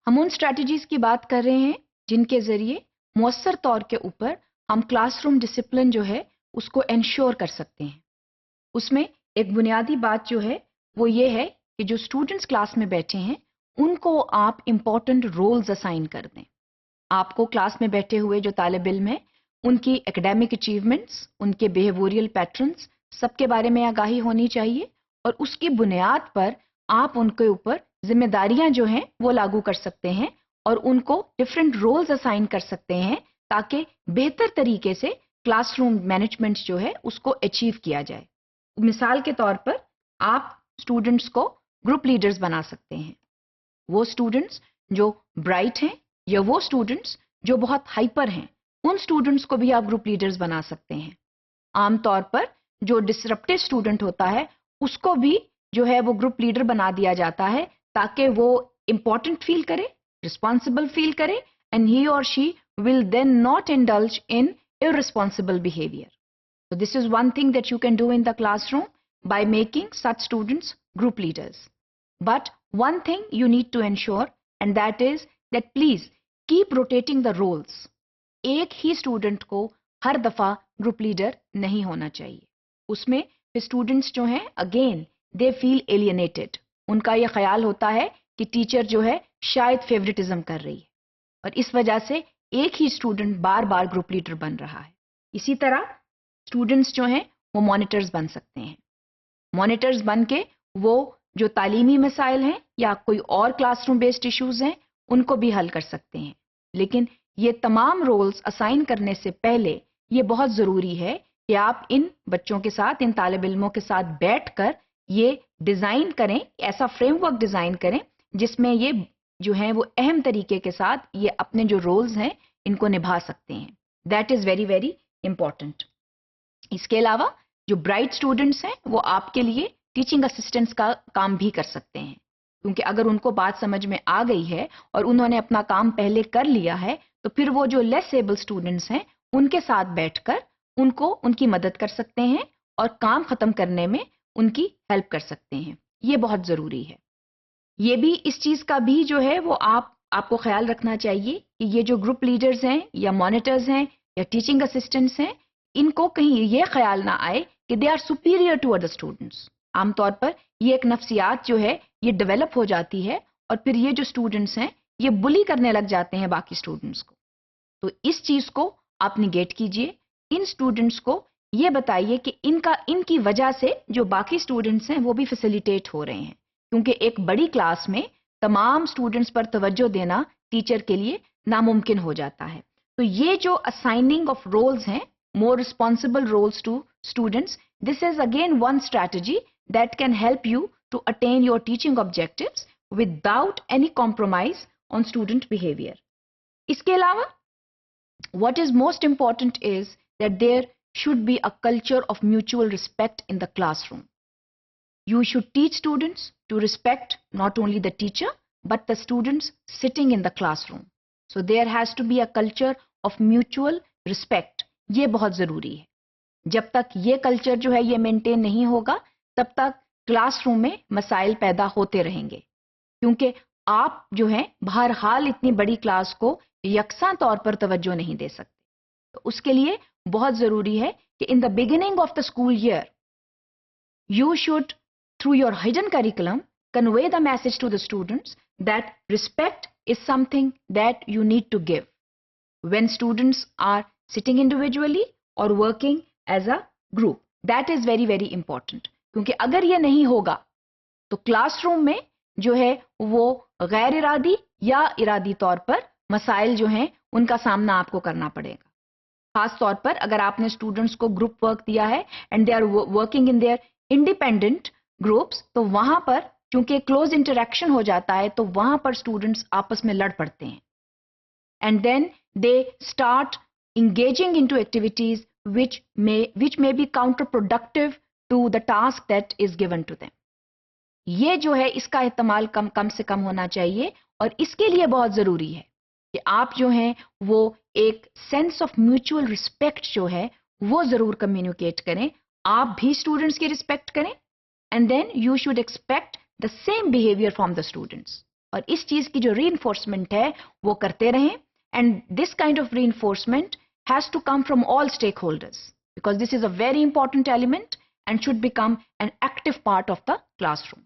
ہم ان اسٹریٹجیز کی بات کر رہے ہیں جن کے ذریعے مؤثر طور کے اوپر ہم کلاس روم ڈسپلن جو ہے اس کو انشور کر سکتے ہیں. اس میں ایک بنیادی بات جو ہے وہ یہ ہے کہ جو اسٹوڈنٹس کلاس میں بیٹھے ہیں ان کو آپ امپورٹنٹ رولز اسائن کر دیں. آپ کو کلاس میں بیٹھے ہوئے جو طالب علم ہیں ان کی اکیڈیمک اچیومنٹس، ان کے بیہیویئرل پیٹرنز سب کے بارے میں آگاہی ہونی چاہیے، اور اس کی بنیاد پر آپ ان کے اوپر ذمہ داریاں جو ہیں وہ لاگو کر سکتے ہیں اور ان کو ڈفرینٹ رولز اسائن کر سکتے ہیں تاکہ بہتر طریقے سے کلاس روم مینجمنٹ جو ہے اس کو اچیو کیا جائے. مثال کے طور پر آپ اسٹوڈنٹس کو گروپ لیڈرز بنا سکتے ہیں. وہ اسٹوڈنٹس جو برائٹ ہیں یا وہ اسٹوڈنٹس جو بہت ہائپر ہیں ان اسٹوڈنٹس کو بھی آپ گروپ لیڈرز بنا سکتے ہیں. عام طور پر جو ڈسرپٹیو اسٹوڈنٹ ہوتا ہے اس کو بھی جو ہے وہ گروپ لیڈر بنا دیا جاتا ہے تاکہ وہ امپورٹنٹ فیل کرے، رسپانسبل فیل کرے، and he or she will then not indulge in irresponsible behavior. So this is one thing that you can do in the classroom by making such students group leaders. But one thing you need to ensure, and that is that please keep rotating the roles. ایک ہی student کو ہر دفعہ group leader نہیں ہونا چاہیے. اس میں students جو ہیں again they feel alienated. ان کا یہ خیال ہوتا ہے کہ ٹیچر جو ہے شاید فیوریٹزم کر رہی ہے، اور اس وجہ سے ایک ہی اسٹوڈنٹ بار بار گروپ لیڈر بن رہا ہے. اسی طرح اسٹوڈنٹس جو ہیں وہ مانیٹرز بن سکتے ہیں. مانیٹرز بن کے وہ جو تعلیمی مسائل ہیں یا کوئی اور کلاس روم بیسڈ ایشوز ہیں ان کو بھی حل کر سکتے ہیں. لیکن یہ تمام رولز اسائن کرنے سے پہلے یہ بہت ضروری ہے کہ آپ ان بچوں کے ساتھ، ان طالب علموں کے ساتھ بیٹھ کر یہ ڈیزائن کریں، ایسا فریم ورک ڈیزائن کریں جس میں یہ جو ہیں وہ اہم طریقے کے ساتھ یہ اپنے جو رولز ہیں ان کو نبھا سکتے ہیں. That is very very important. اس کے علاوہ جو برائٹ اسٹوڈنٹس ہیں وہ آپ کے لیے ٹیچنگ اسسٹنٹس کا کام بھی کر سکتے ہیں، کیونکہ اگر ان کو بات سمجھ میں آ گئی ہے اور انہوں نے اپنا کام پہلے کر لیا ہے تو پھر وہ جو لیس ایبل اسٹوڈنٹس ہیں ان کے ساتھ بیٹھ کر ان کو ان کی مدد کر سکتے ہیں اور کام ختم کرنے میں ان کی ہیلپ کر سکتے ہیں. یہ بہت ضروری ہے. یہ بھی اس چیز کا بھی جو ہے وہ آپ کو خیال رکھنا چاہیے کہ یہ جو گروپ لیڈرز ہیں یا مانیٹرز ہیں یا ٹیچنگ اسسٹنٹس ہیں ان کو کہیں یہ خیال نہ آئے کہ they are superior to other students. عام طور پر یہ ایک نفسیات جو ہے یہ ڈیولپ ہو جاتی ہے اور پھر یہ جو اسٹوڈنٹس ہیں یہ بلی کرنے لگ جاتے ہیں باقی اسٹوڈنٹس کو. تو اس چیز کو آپ نگیٹ کیجئے. ان اسٹوڈنٹس کو یہ بتائیے کہ ان کی وجہ سے جو باقی اسٹوڈنٹس ہیں وہ بھی فیسیلیٹیٹ ہو رہے ہیں، کیونکہ ایک بڑی کلاس میں تمام اسٹوڈنٹس پر توجہ دینا ٹیچر کے لیے ناممکن ہو جاتا ہے. تو یہ جو اسائننگ آف رولز ہیں، more responsible roles to students, this is again one strategy that can help you to attain your teaching objectives without any compromise on student behavior. اس کے علاوہ what is most important is that there should be a culture of mutual respect in the classroom. You should teach students to respect not only the teacher but the students sitting in the classroom. So there has to be a culture of mutual respect. یہ بہت ضروری ہے. جب تک یہ culture جو ہے یہ مینٹین نہیں ہوگا تب تک کلاس روم میں مسائل پیدا ہوتے رہیں گے، کیونکہ آپ جو ہیں بہرحال اتنی بڑی کلاس کو یکساں طور پر توجہ نہیں دے سکتے. تو اس کے لیے بہت ضروری ہے کہ in the beginning of the school year you should through your hidden curriculum convey the message to the students that respect is something that you need to give when students are sitting individually or working as a group. That is very very important. کیونکہ اگر یہ نہیں ہوگا تو class room میں جو ہے وہ غیر ارادی یا ارادی طور پر مسائل جو ہیں ان کا سامنا آپ کو کرنا پڑے گا. خاص طور پر اگر آپ نے اسٹوڈنٹس کو گروپ ورک دیا ہے and they are working in their independent groups, تو وہاں پر چونکہ کلوز انٹریکشن ہو جاتا ہے تو وہاں پر اسٹوڈنٹس آپس میں لڑ پڑتے ہیں. And then they start engaging into activities which may be counterproductive to the task that is given to them. یہ جو ہے اس کا احتمال کم سے کم ہونا چاہیے، اور اس کے لیے بہت ضروری ہے کہ آپ جو ہیں وہ ایک سینس آف میوچل رسپیکٹ جو ہے وہ ضرور کمیونیکیٹ کریں. آپ بھی اسٹوڈنٹس کی رسپیکٹ کریں and then you should expect the same behavior from the students. اور اس چیز کی جو ری انفورسمنٹ ہے وہ کرتے رہیں. And this kind of reinforcement has to come from all stakeholders because this is a very important element and should become an active part of the classroom.